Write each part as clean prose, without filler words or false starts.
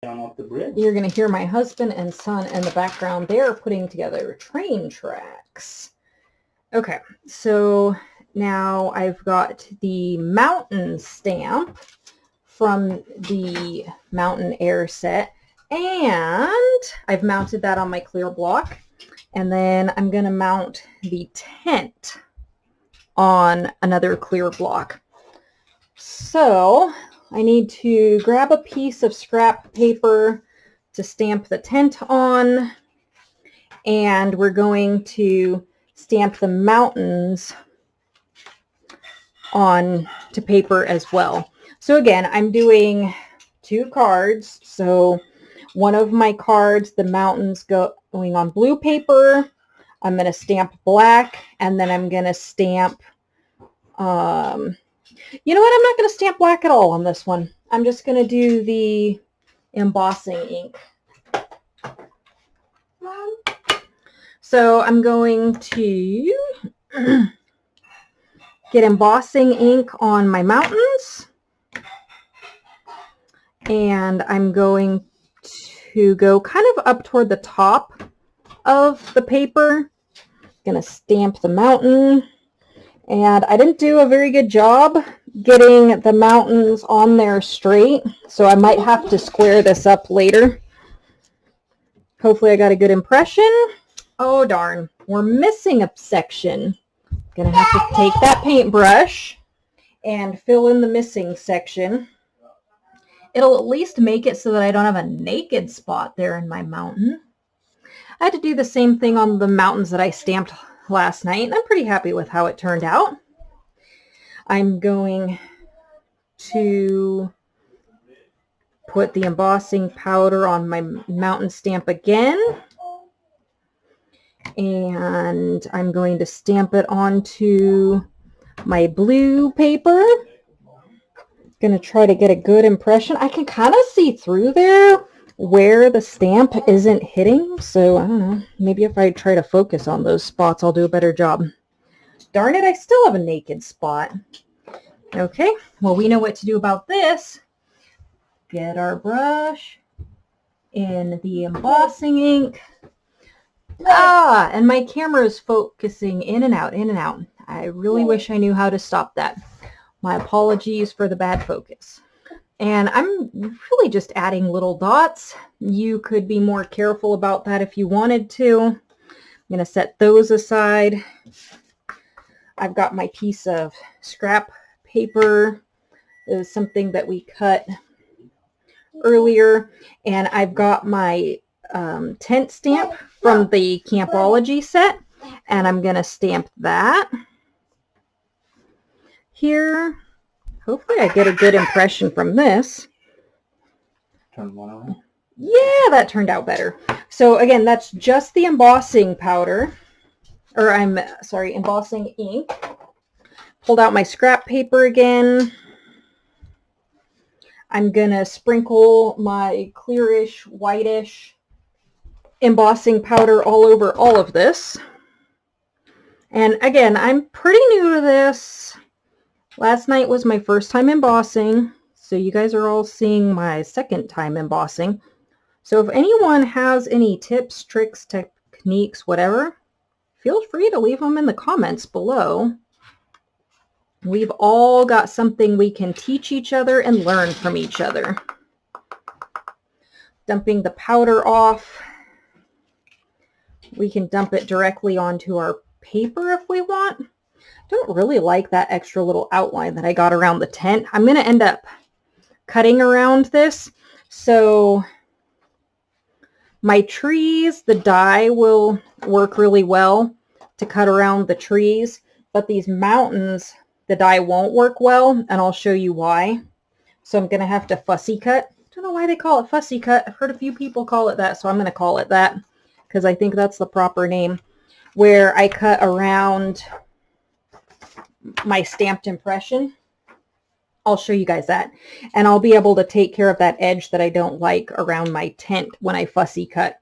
Off the bridge. You're going to hear my husband and son in the background. They're putting together train tracks. Okay, so now I've got the mountain stamp from the Mountain Air set, and I've mounted that on my clear block. And then I'm going to mount the tent on another clear block. So I need to grab a piece of scrap paper to stamp the tent on, and we're going to stamp the mountains on to paper as well. So again, I'm doing 2 cards. So one of my cards, the mountains going on blue paper. I'm going to stamp black, and then I'm going to stamp, you know what? I'm not going to stamp black at all on this one. I'm just going to do the embossing ink. So I'm going to get embossing ink on my mountains, and I'm going to go kind of up toward the top of the paper. Going to stamp the mountain, and I didn't do a very good job getting the mountains on there straight, so I might have to square this up later. Hopefully I got a good impression. Oh darn, we're missing a section. Gonna have to take that paintbrush and fill in the missing section. It'll at least make it so that I don't have a naked spot there in my mountain. I had to do the same thing on the mountains that I stamped last night, and I'm pretty happy with how it turned out. I'm going to put the embossing powder on my mountain stamp again, and I'm going to stamp it onto my blue paper. Going to try to get a good impression. I can kind of see through there where the stamp isn't hitting, so I don't know, maybe if I try to focus on those spots I'll do a better job. Darn it, I still have a naked spot. Okay, well, we know what to do about this. Get our brush in the embossing ink. And my camera is focusing in and out, in and out. I really wish I knew how to stop that. My apologies for the bad focus. And I'm really just adding little dots. You could be more careful about that if you wanted to. I'm going to set those aside. I've got my piece of scrap paper. It was something that we cut earlier. And I've got my tent stamp from the Campology set. And I'm going to stamp that here. Hopefully I get a good impression from this. Turn one around. Yeah, that turned out better. So again, that's just the embossing powder, or embossing ink. Pulled out my scrap paper again. I'm gonna sprinkle my clearish, whitish embossing powder all over all of this. And again, I'm pretty new to this. Last night was my first time embossing, so you guys are all seeing my second time embossing. So if anyone has any tips, tricks, techniques, whatever, feel free to leave them in the comments below. We've all got something we can teach each other and learn from each other. Dumping the powder off. We can dump it directly onto our paper if we want. Don't really like that extra little outline that I got around the tent. I'm going to end up cutting around this. So my trees, the die will work really well to cut around the trees, but these mountains, the die won't work well, and I'll show you why. So I'm going to have to fussy cut. I don't know why they call it fussy cut. I've heard a few people call it that, so I'm going to call it that because I think that's the proper name, where I cut around my stamped impression. I'll show you guys that, and I'll be able to take care of that edge that I don't like around my tent when I fussy cut.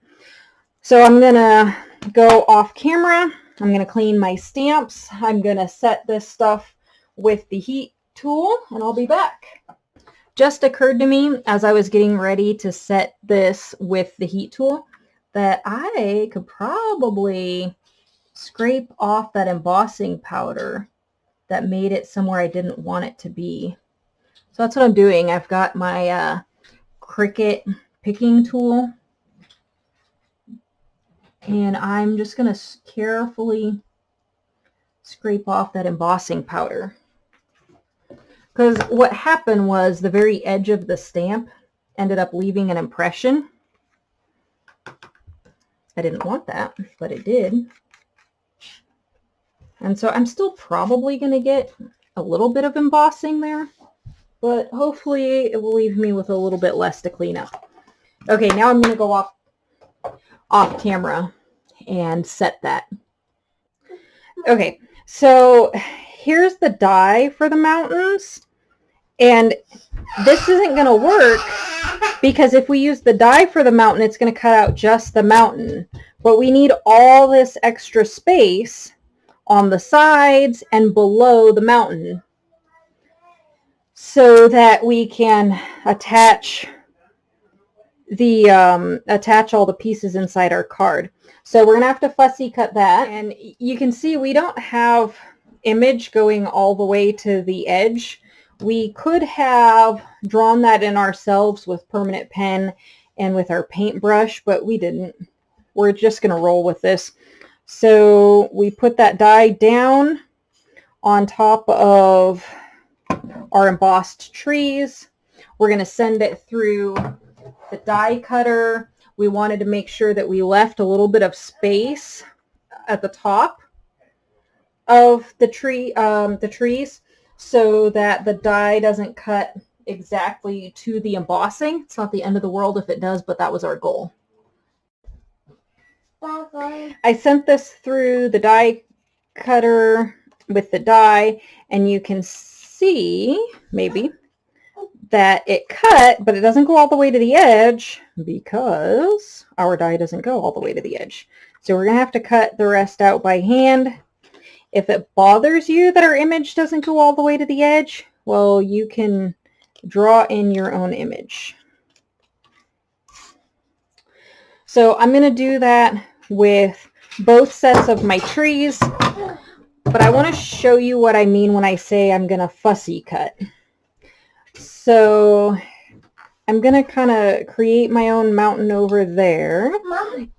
So I'm gonna go off camera. I'm gonna clean my stamps. I'm gonna set this stuff with the heat tool, and I'll be back. just occurred to me as I was getting ready to set this with the heat tool that I could probably scrape off that embossing powder that made it somewhere I didn't want it to be. So that's what I'm doing. I've got my Cricut picking tool, and I'm just going to carefully scrape off that embossing powder. Because what happened was the very edge of the stamp ended up leaving an impression. I didn't want that, but it did. And so I'm still probably going to get a little bit of embossing there, but hopefully it will leave me with a little bit less to clean up. Okay, now I'm going to go off camera and set that. Okay, so here's the die for the mountains, and this isn't going to work because if we use the die for the mountain, it's going to cut out just the mountain, but we need all this extra space on the sides and below the mountain so that we can attach all the pieces inside our card. So we're gonna have to fussy cut that, and you can see we don't have image going all the way to the edge. We could have drawn that in ourselves with permanent pen and with our paintbrush, but we didn't. We're just gonna roll with this. So we put that die down on top of our embossed trees. We're going to send it through the die cutter. We wanted to make sure that we left a little bit of space at the top of the trees so that the die doesn't cut exactly to the embossing. It's not the end of the world if it does, but that was our goal. I sent this through the die cutter with the die, and you can see maybe that it cut, but it doesn't go all the way to the edge because our die doesn't go all the way to the edge. So we're going to have to cut the rest out by hand. If it bothers you that our image doesn't go all the way to the edge, well, you can draw in your own image. So I'm going to do that with both sets of my trees, but I want to show you what I mean when I say I'm going to fussy cut. So I'm going to kind of create my own mountain over there,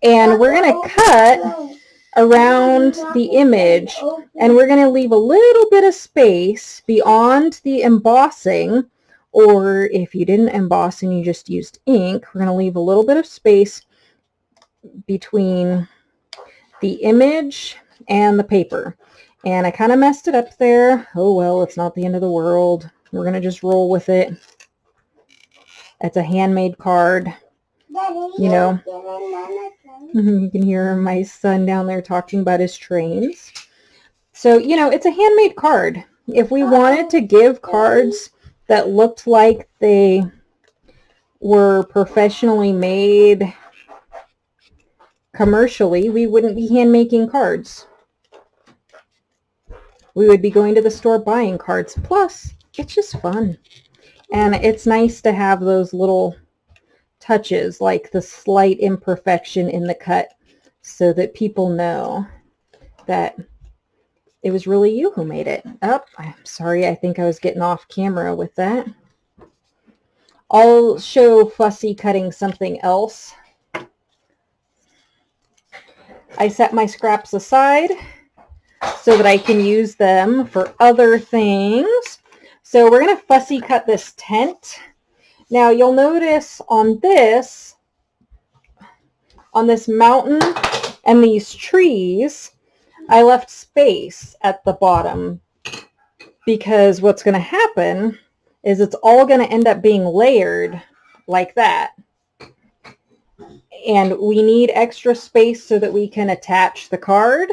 and we're going to cut around the image, and we're going to leave a little bit of space beyond the embossing, or if you didn't emboss and you just used ink, we're going to leave a little bit of space between the image and the paper. And I kind of messed it up there. Oh well, it's not the end of the world. We're going to just roll with it. It's a handmade card. You know, you can hear my son down there talking about his trains. So, you know, it's a handmade card. If we wanted to give cards that looked like they were professionally made commercially, we wouldn't be hand making cards. We would be going to the store buying cards. Plus, it's just fun. And it's nice to have those little touches, like the slight imperfection in the cut, so that people know that it was really you who made it. Oh, I'm sorry, I think I was getting off camera with that. I'll show fussy cutting something else. I set my scraps aside so that I can use them for other things. So we're going to fussy cut this tent. Now you'll notice on this mountain and these trees, I left space at the bottom because what's going to happen is it's all going to end up being layered like that. And we need extra space so that we can attach the card.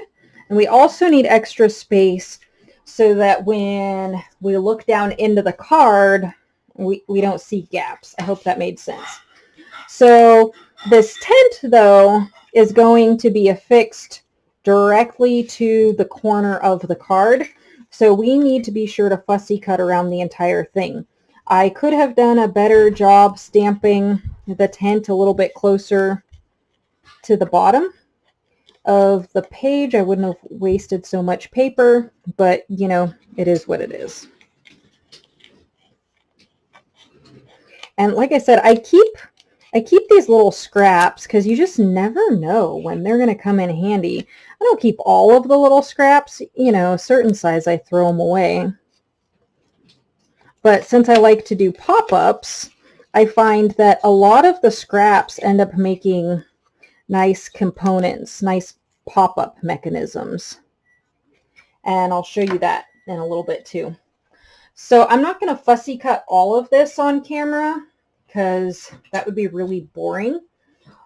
And we also need extra space so that when we look down into the card, we don't see gaps. I hope that made sense. So this tent, though, is going to be affixed directly to the corner of the card. So we need to be sure to fussy cut around the entire thing. I could have done a better job stamping the tent a little bit closer to the bottom of the page. I wouldn't have wasted so much paper, but you know, it is what it is. And like I said, I keep these little scraps because you just never know when they're going to come in handy. I don't keep all of the little scraps, you know, a certain size I throw them away. But since I like to do pop-ups, I find that a lot of the scraps end up making nice components, nice pop-up mechanisms. And I'll show you that in a little bit too. So I'm not going to fussy cut all of this on camera because that would be really boring.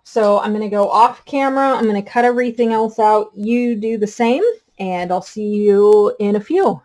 So I'm going to go off camera. I'm going to cut everything else out. You do the same, and I'll see you in a few.